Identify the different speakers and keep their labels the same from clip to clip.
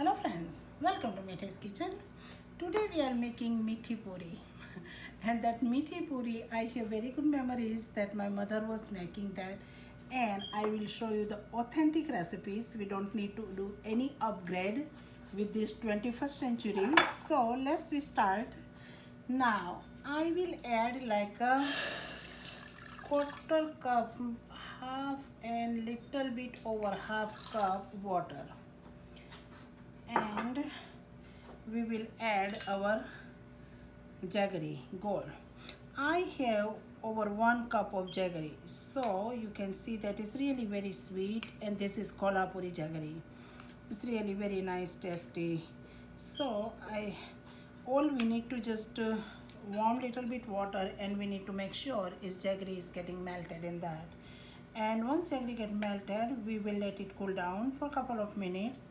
Speaker 1: Hello friends, welcome to Mithi's kitchen. Today we are making Mithi Puree. And that Mithi Puree, I have very good memories that my mother was making that, and I will show you the authentic recipes. We don't need to do any upgrade with this 21st century. So let's we start. Now I will add like a quarter cup, half and little bit over half cup water, and we will add our jaggery gold. I have over 1 cup of jaggery, so you can see that is really very sweet, and this is kolhapuri jaggery. It's really very nice, tasty. So all we need to just warm little bit water, and we need to make sure is jaggery is getting melted in that. And once jaggery get melted, we will let it cool down for a couple of minutes,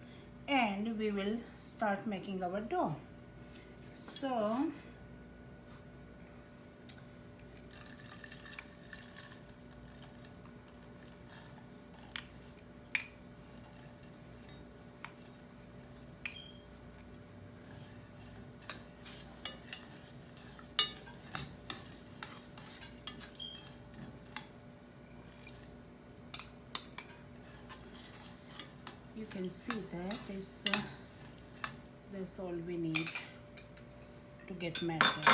Speaker 1: and we will start making our dough. So you can see that is that's all we need to get melted.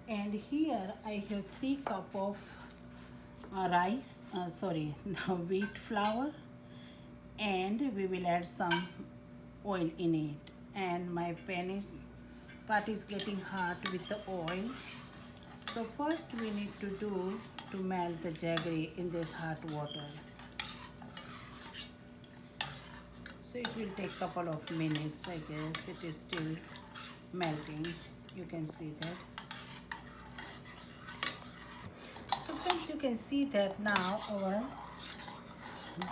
Speaker 1: And here I have 3 cup of wheat flour, and we will add some oil in it. And my pot is getting hot with the oil. So first we need to do to melt the jaggery in this hot water. So it will take couple of minutes, I guess. It is still melting. You can see that. So friends, you can see that now our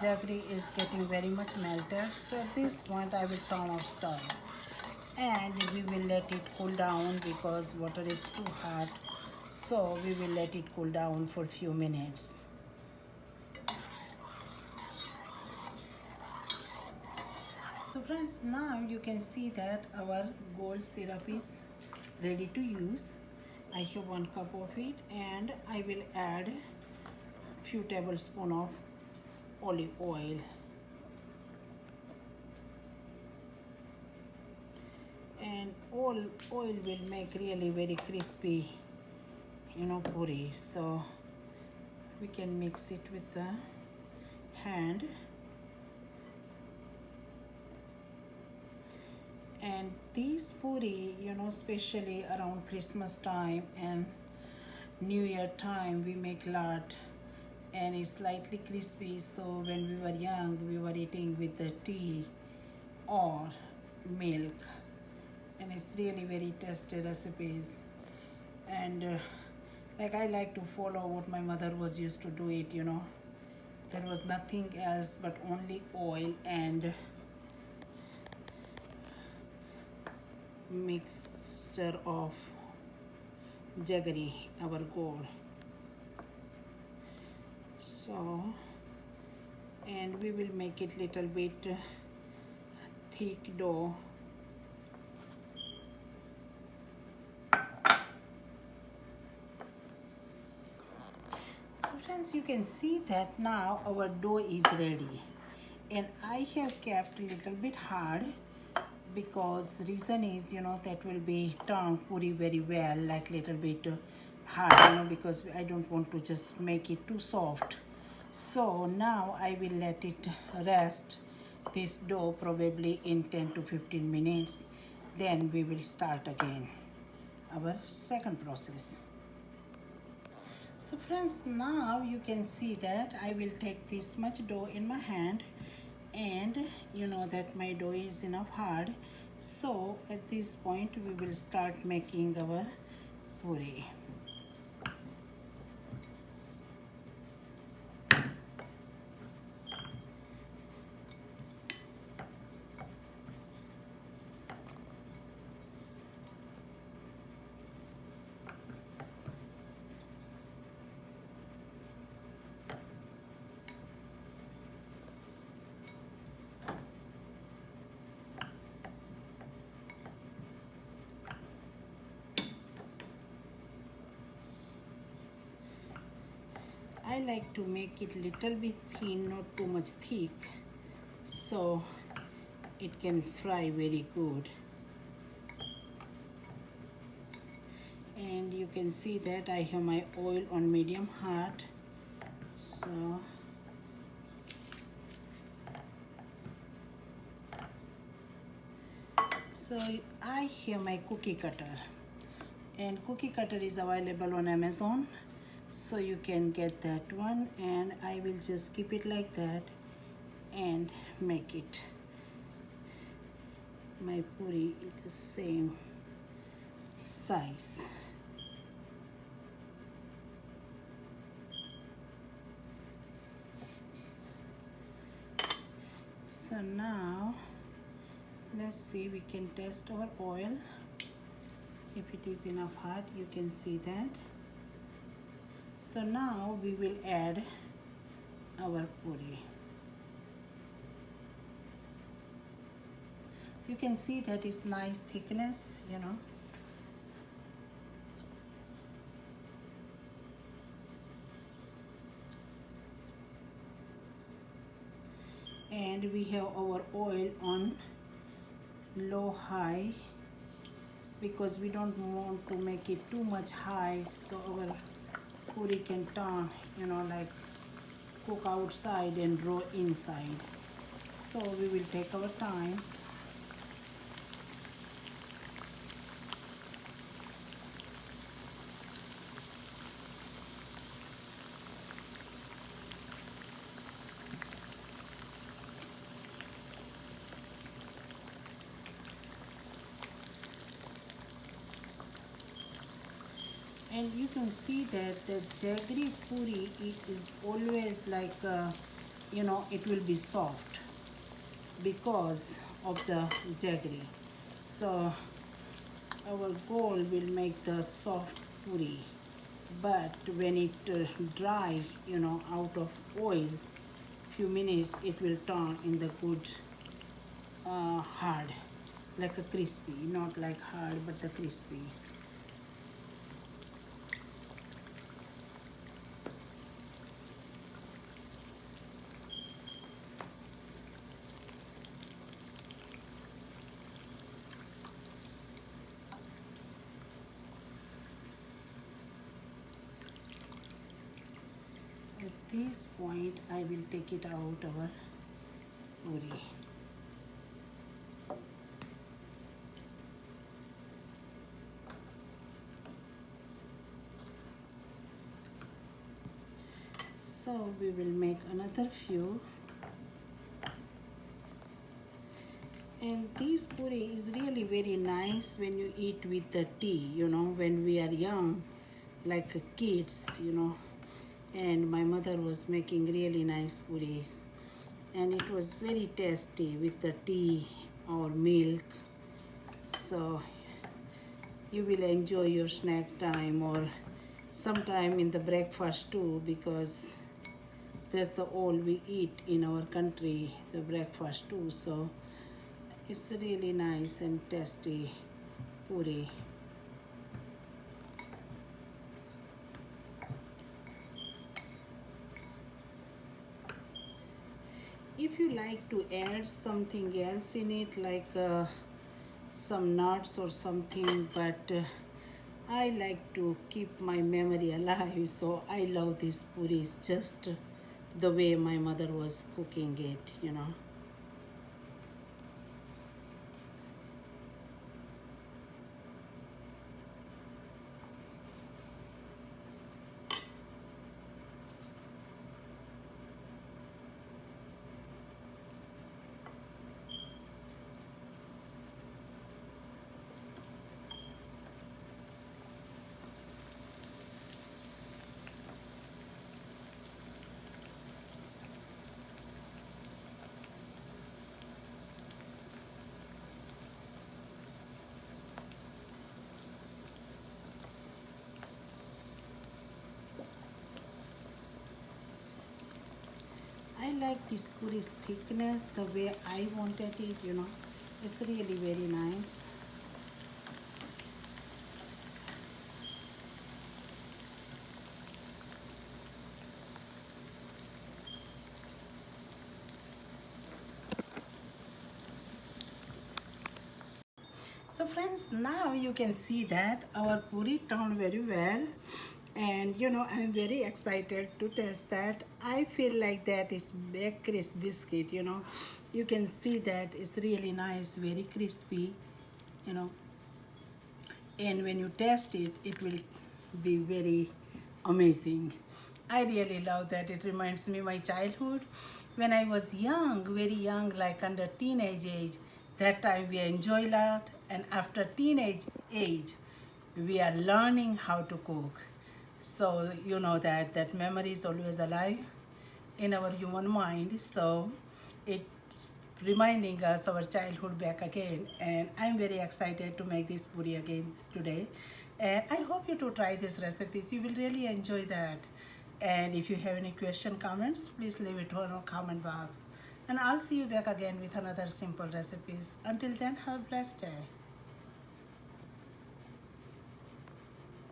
Speaker 1: jaggery is getting very much melted. So at this point I will turn off stove, and we will let it cool down because water is too hot. So we will let it cool down for a few minutes. So friends, now you can see that our gold syrup is ready to use. I have 1 cup of it, and I will add a few tablespoons of olive oil. And oil will make really very crispy, puree. So we can mix it with the hand. And these puree, especially around Christmas time and New Year time, we make lot, and it's slightly crispy. So when we were young, we were eating with the tea or milk, and it's really very tasty recipes. And like I like to follow what my mother was used to do it. There was nothing else but only oil and mixture of jaggery, our gold. So, and we will make it little bit thick dough. So friends, you can see that now our dough is ready, and I have kept a little bit hard because reason is that will be turned puree very well, like little bit hard, because I don't want to just make it too soft. So now I will let it rest, this dough, probably in 10 to 15 minutes. Then we will start again our second process. So friends, now you can see that I will take this much dough in my hand, and that my dough is enough hard. So at this point we will start making our puree. I like to make it little bit thin, not too much thick, so it can fry very good. And you can see that I have my oil on medium hot, so I have my cookie cutter, and cookie cutter is available on Amazon, so you can get that one. And I will just keep it like that and make it my puri is the same size. So now let's see, we can test our oil if it is enough hot. You can see that. So now we will add our puri. You can see that it's nice thickness, you know. And we have our oil on low high because we don't want to make it too much high, so our puri can turn, you know, like cook outside and raw inside. So we will take our time. And you can see that the jaggery puri, it is always like, you know, it will be soft because of the jaggery. So our goal will make the soft puri, but when it dry, you know, out of oil, few minutes, it will turn in the good hard, like a crispy, not like hard, but the crispy. At this point, I will take it out our puri. So we will make another few. And this puri is really very nice when you eat with the tea, you know, when we are young, like kids, you know. And my mother was making really nice puris, and it was very tasty with the tea or milk. So you will enjoy your snack time or sometime in the breakfast too, because that's the all we eat in our country, the breakfast too. So it's really nice and tasty puri. If you like to add something else in it, like some nuts or something, but I like to keep my memory alive, so I love these puris just the way my mother was cooking it, you know. I like this puri's thickness the way I wanted it, you know. It's really very nice. So friends, now you can see that our puri turned very well, and I'm very excited to test that. I feel like that is bakery's biscuit. You can see that it's really nice, very crispy, you know and when you taste it, it will be very amazing. I really love that. It reminds me my childhood when I was young, very young, like under teenage age. That time we enjoy a lot, and after teenage age, we are learning how to cook. So you know that memory is always alive in our human mind. So it reminding us our childhood back again, and I'm very excited to make this puri again today, and I hope you to try these recipes. You will really enjoy that. And if you have any question, comments, please leave it on our comment box, and I'll see you back again with another simple recipes. Until then, have a blessed day.